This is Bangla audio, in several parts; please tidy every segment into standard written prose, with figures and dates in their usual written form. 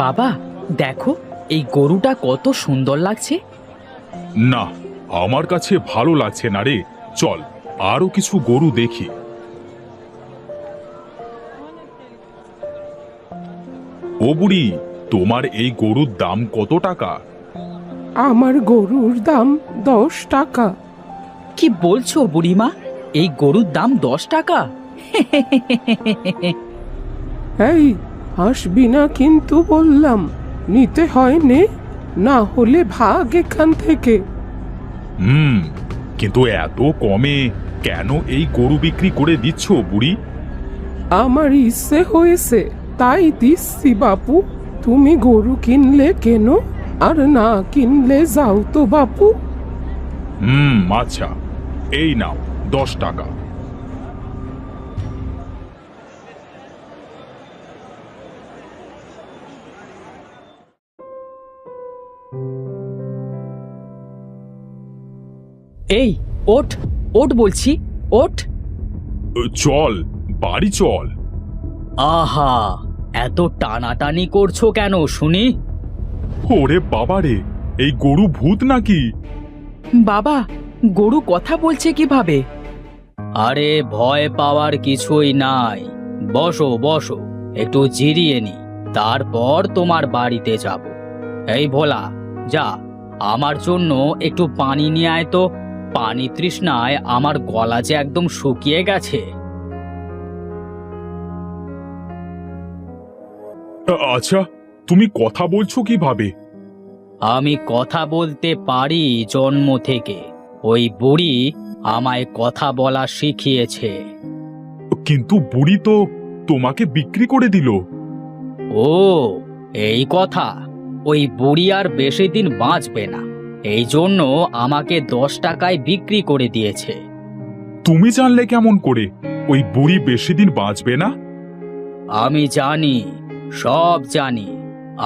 বাবা, দেখো এই গরুটা কত সুন্দর লাগছে। না, আমার কাছে ভালো লাগছে না রে। চল আরো কিছু গরু দেখি। ও বুড়ি, তোমার এই গরুর দাম কত টাকা? আমার গরুর দাম 10 টাকা। কি বলছো বুড়িমা, এই গরুর দাম 10 টাকা? এই, আসবি না কিন্তু বললাম। নিতে হয় নে, না হলে ভাগ এখান থেকে। হুম, কিন্তু এত কমে কেন এই গরু বিক্রি করে দিচ্ছ বুড়ি? আমার ইচ্ছে হয়েছে তাই দিচ্ছি বাপু। তুমি গরু কিনলে কেন, আর না কিনলে যাও তো বাপু। আচ্ছা, এই নাও 10 টাকা। এই, ওঠ ওঠ বলছি, ওঠ। চল, বাড়ি চল। আহা, এত টানাটানি করছো কেন শুনি? ওরে বাবারে, এই গরু ভূত নাকি? বাবা, গরু কথা বলছে কিভাবে? আরে ভয় পাওয়ার কিছুই নাই। বসো বসো, একটু জিরিয়ে নি, তারপর তোমার বাড়িতে যাব। এই ভোলা, যা আমার জন্য একটু পানি নিয়ে আয় তো। পানি তৃষ্ণায় আমার গলা যে একদম শুকিয়ে গেছে। আচ্ছা, তুমি কথা বলছো কিভাবে? আমি কথা বলতে পারি জন্ম থেকে। ওই বুড়ি আমায় কথা বলা শিখিয়েছে। কিন্তু বুড়ি তো তোমাকে বিক্রি করে দিল। ও, এই কথা। ওই বুড়ি আর বেশি দিন বাঁচবে না, এই জন্য আমাকে 10 টাকায় বিক্রি করে দিয়েছে। তুমি জানলে কেমন করে ওই বুড়ি বেশি দিন বাঁচবে না? আমি জানি, সব জানি।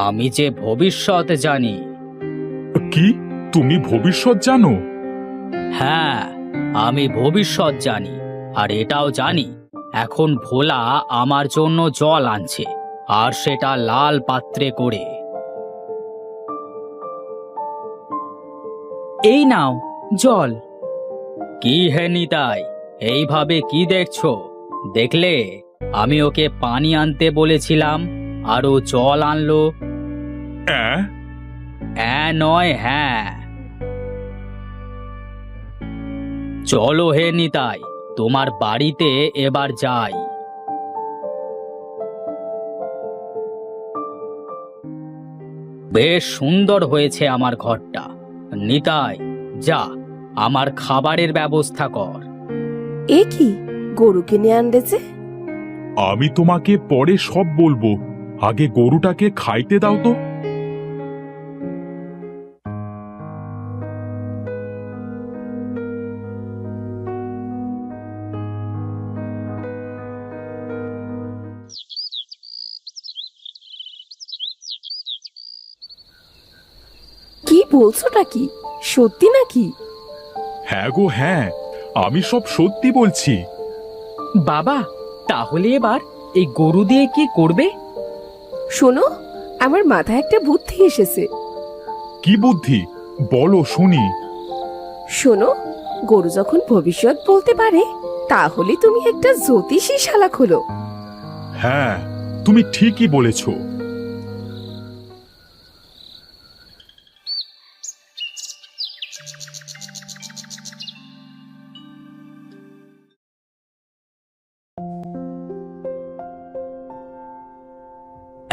আমি যে ভবিষ্যৎ জানি। কি, তুমি ভবিষ্যৎ জানো? হ্যাঁ, আমি ভবিষ্যৎ জানি। আর এটাও জানি, এখন ভোলা আমার জন্য জল আনছে, আর সেটা লাল পাত্রে করে। এই নাও জল। কি হে নিতাই, এইভাবে কি দেখছো? দেখলে আমি ওকে পানি আনতে বলেছিলাম, আর ও জল আনলো। অ্যাঁ? নয় হ্যাঁ। চলো হে নিতাই, তোমার বাড়িতে এবার যাই। বেশ সুন্দর হয়েছে আমার ঘরটা। নিতাই, যা আমার খাবারের ব্যবস্থা কর। এ কি, গরু কিনে আনতেছে? আমি তোমাকে পরে সব বলবো, আগে গরুটাকে খাইতে দাও তো। কি বলছোটা কি, সত্যি নাকি? হ্যাঁ গো হ্যাঁ, আমি সব সত্যি বলছি। বাবা, তাহলে এবার এই গরু দিয়ে কি করবে? শোনো, আমার মাথায় একটা বুদ্ধি এসেছে। কি বুদ্ধি, বলো শুনি। শোনো, গরু যখন ভবিষ্যৎ বলতে পারে, তাহলে তুমি একটা জ্যোতিষী শালা খোলো। হ্যাঁ, তুমি ঠিকই বলেছ।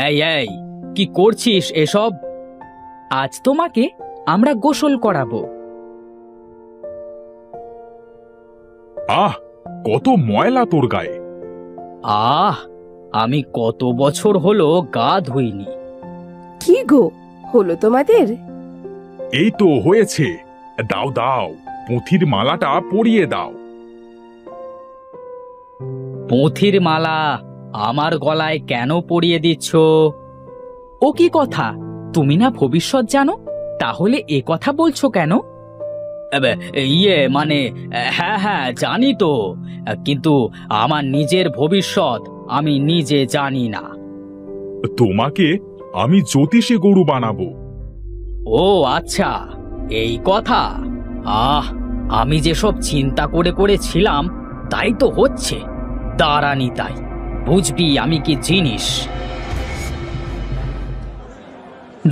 এই এই, কি করছিস এসব? আজ তোমাকে আমরা গোসল করাবো। আহ, কত ময়লা তোর গায়ে। আহ, আমি কত বছর হলো গা ধুইনি। কি গো, হলো তোমাদের? এই তো হয়েছে, দাও দাও, পুঁথির মালাটা পরিয়ে দাও। পুঁথির মালা আমার গলায় কেন পরিয়ে দিচ্ছ? ও কি কথা, তুমি না ভবিষ্যৎ জানো, তাহলে এ কথা বলছো কেন? এবে, মানে, হ্যাঁ হ্যাঁ জানি তো, কিন্তু আমার নিজের ভবিষ্যৎ আমি নিজে জানি না। তোমাকে আমি জ্যোতিষী গরু বানাবো। ও আচ্ছা, এই কথা। আমি যেসব চিন্তা করে করেছিলাম তাই তো হচ্ছে। দাঁড়ানি তাই, বুঝবি আমি কি জিনিস।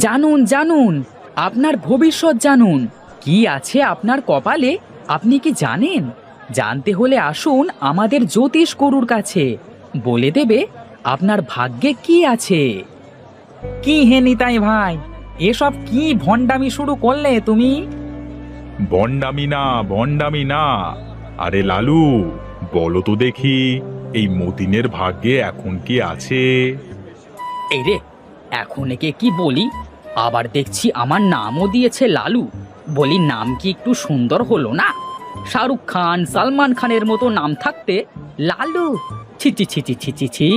জানুন জানুন, আপনার ভবিষ্যৎ জানুন। কি আছে আপনার কপালে আপনি কি জানেন? জানতে হলে আসুন আমাদের জ্যোতিষ গরুর কাছে, বলে দেবে আপনার ভাগ্যে কি আছে। কি হে নিতাই ভাই, এসব কি ভণ্ডামি শুরু করলে তুমি? ভণ্ডামি না। আরে লালু, বলো তো দেখি, এই মতিনের ভাগ্যে এখন কি আছে? এই রে, এখন একে কি বলি? আবার দেখছি আমার নামও দিয়েছে লালু। বলি নাম কি একটু সুন্দর হলো না? শাহরুখ খান, সালমান খানের মতো নাম থাকতে লালু, ছি ছি ছি ছি ছি ছি ছি।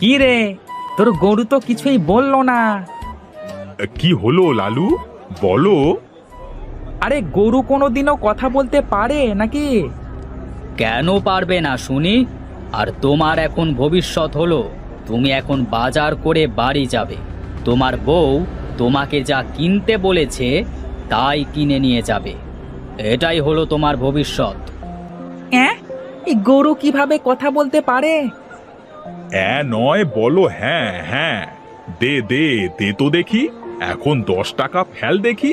কি রে, তোর গরু তো কিছুই বললো না। কি হলো লালু, বলো। আরে গরু কোনোদিনও কথা বলতে পারে নাকি? কেন পারবে না শুনি? আর তোমার এখন ভবিষ্যৎ হলো, তুমি এখন বাজার করে বাড়ি যাবে। তোমার বউ তোমাকে যা কিনতে বলেছে তাই কিনে নিয়ে যাবে। এটাই হলো তোমার ভবিষ্যৎ। এই গরু কিভাবে কথা বলতে পারে? নয়, বলো হ্যাঁ হ্যাঁ। দে দে দে তো দেখি, এখন 10 টাকা ফেল দেখি।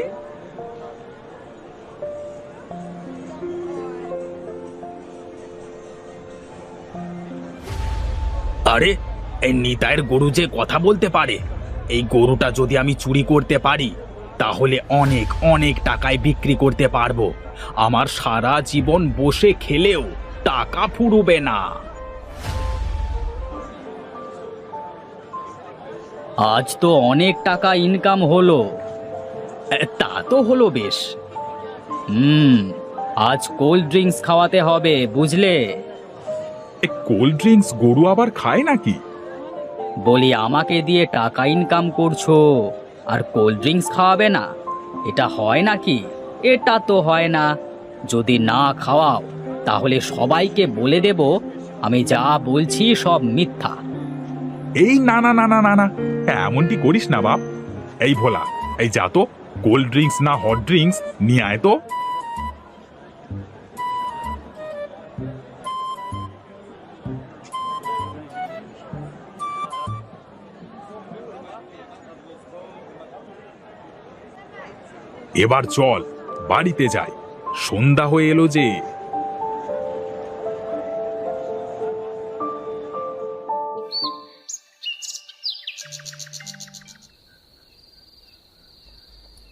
আরে, এই নিতাইয়ের গরু যে কথা বলতে পারে। এই গরুটা যদি আমি চুরি করতে পারি তাহলে অনেক অনেক টাকায় বিক্রি করতে পারবো। আমার সারা জীবন বসে খেলেও টাকা ফুরবে না। আজ তো অনেক টাকা ইনকাম হলো। তা তো হলো বেশ। আজ কোল্ড ড্রিঙ্কস খাওয়াতে হবে, বুঝলে? কোল্ড ড্রিঙ্কস গরু আবার খায় নাকি? বলি আমাকে দিয়ে টাকা ইনকাম করছো আর কোল্ড ড্রিঙ্কস খাওয়াবে না? এটা হয় নাকি? এটা তো হয় না। যদি না খাওয়াও তাহলে সবাইকে বলে দেব আমি যা বলছি সব মিথ্যা। এই না না না না না না, এমনটি করিস না বাপ। এই ভোলা, এই যা তো, কোল্ড ড্রিঙ্কস না হট ড্রিঙ্কস নিয়ে আয় তো। এবার চল বাড়িতে যাই, সন্ধ্যা হয়ে এলো যে।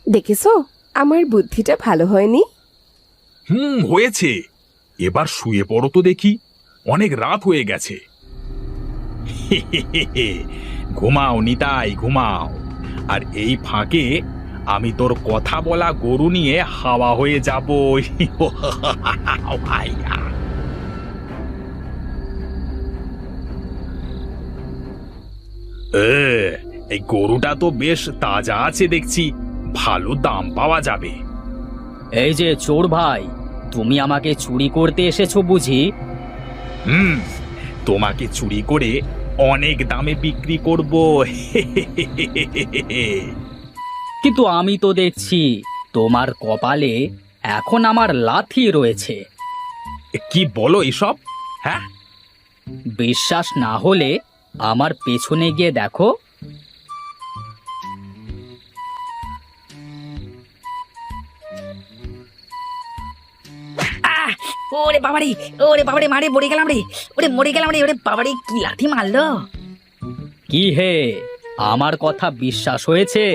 দেখেছো আমার বুদ্ধিটা ভালো হয়নি? হয়েছে। এবার শুয়ে পড়ো তো দেখি, অনেক রাত হয়ে গেছে। ঘুমাও নিতাই, ঘুমাও। আর এই ফাঁকে আমি তোর কথা বলা গরু নিয়ে হাওয়া হয়ে যাব। এই গরুটা তো বেশ তাজা আছে দেখছি, ভালো দাম পাওয়া যাবে। এই যে চোর ভাই, তুমি আমাকে চুরি করতে এসেছো বুঝি? তোমাকে চুরি করে অনেক দামে বিক্রি করব। কিন্তু আমি তো দেখছি তোমার কপালে এখন আমার লাথি রয়েছে। কি বলো এসব? হ্যাঁ, বিশ্বাস না হলে আমার পেছনে গিয়ে দেখো। ওরে বাবারে, ওরে বাবারে, মারে মরে গেলাম রে, ওরে মরে গেলাম রে, ওরে বাবারে কি লাথি মারলো! কি হে, আমার কথা বিশ্বাস হয়েছে?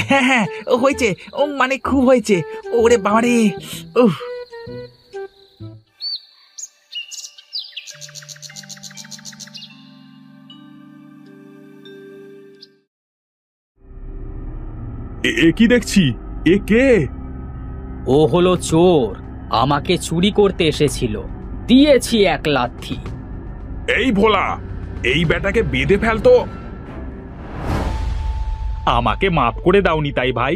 হ্যাঁ হ্যাঁ, ও হয়েছে, ও মানে খুব হয়েছে। ওরে বাবারে, উফ! এ কি দেখছি? এ কে? ও হলো চোর, আমাকে চুরি করতে এসেছিল, দিয়েছি এক লাথি। এই ভোলা, এই বেটাকে বেঁধে ফেলতো। আমাকে মাফ করে দাওনি তাই ভাই,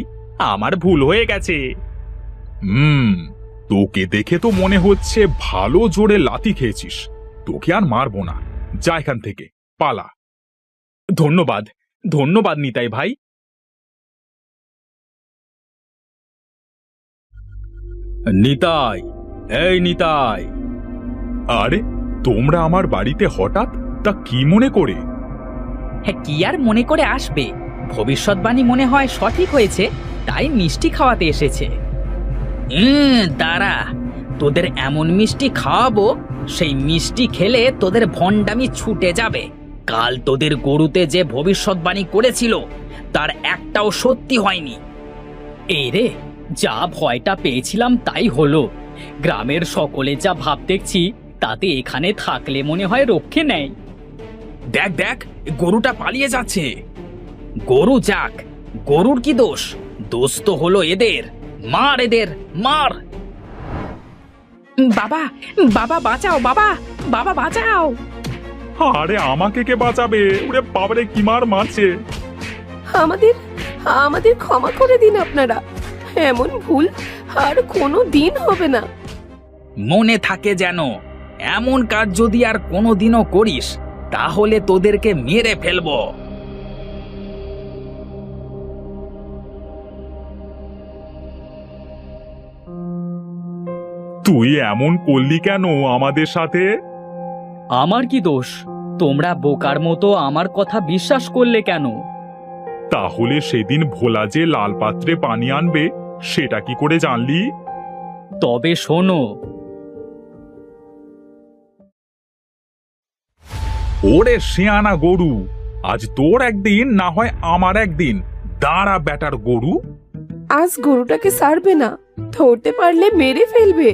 আমার ভুল হয়ে গেছে। তোকে দেখে তো মনে হচ্ছে ভালো জোরে লাথি খেয়েছিস। তোকে আর মারবো না, যা এখান থেকে, পালা। ধন্যবাদ, ধন্যবাদ নিতাই ভাই। নিতাই, এই নিতাই। আরে তোমরা আমার বাড়িতে হঠাৎ, তা কি মনে করে? হ্যাঁ, কি আর মনে করে আসবে, ভবিষ্যৎবাণী মনে হয় সঠিক হয়েছে, তাই মিষ্টি খাওয়াতে এসেছে। দাঁড়া, তোদের এমন মিষ্টি খাওয়াবো, সেই মিষ্টি খেলে তোদের ভণ্ডামি ছুটে যাবে। কাল তোদের গরুতে যে ভবিষ্যৎবাণী করেছিল তার একটাও সত্যি হয়নি। এই রে, যা ভয়টা পেয়েছিলাম তাই হলো। গ্রামের সকলে যা ভাব দেখছি, তাতে এখানে থাকলে মনে হয় রক্ষে নেই। দেখ দেখ, গরুটা পালিয়ে যাচ্ছে। গরু যাক, গরুর কি দোষ? দোষ তো হলো এদের। মার এদের, মার। বাবা, বাবা বাঁচাও, বাবা, বাবা বাঁচাও। আরে আমাকে কে বাঁচাবে? ওরে বাবারে, কি মার মারছে! আমাদের আমাদের ক্ষমা করে দিন আপনারা, এমন ভুল আর কোনো দিন হবে না। মনে থাকে যেন, এমন কাজ যদি আর কোনোদিনও করিস তাহলে তোদেরকে মেরে ফেলবো। তুই এমন করলি কেন আমাদের সাথে? আমার কি দোষ? তোমরা বোকার মতো আমার কথা বিশ্বাস করলে কেন? তাহলে সেদিন ভোলা যে লাল পাত্রে পানি আনবে, সেটা কি করে জানলি? তবে শোনো। ওরে শেয়ানা গরু, আজ তোর একদিন না হয় আমার একদিন। দাঁড়া বেটার গরু। আজ গরুটাকে ছাড়বে না, ধরতে পারলে মেরে ফেলবে।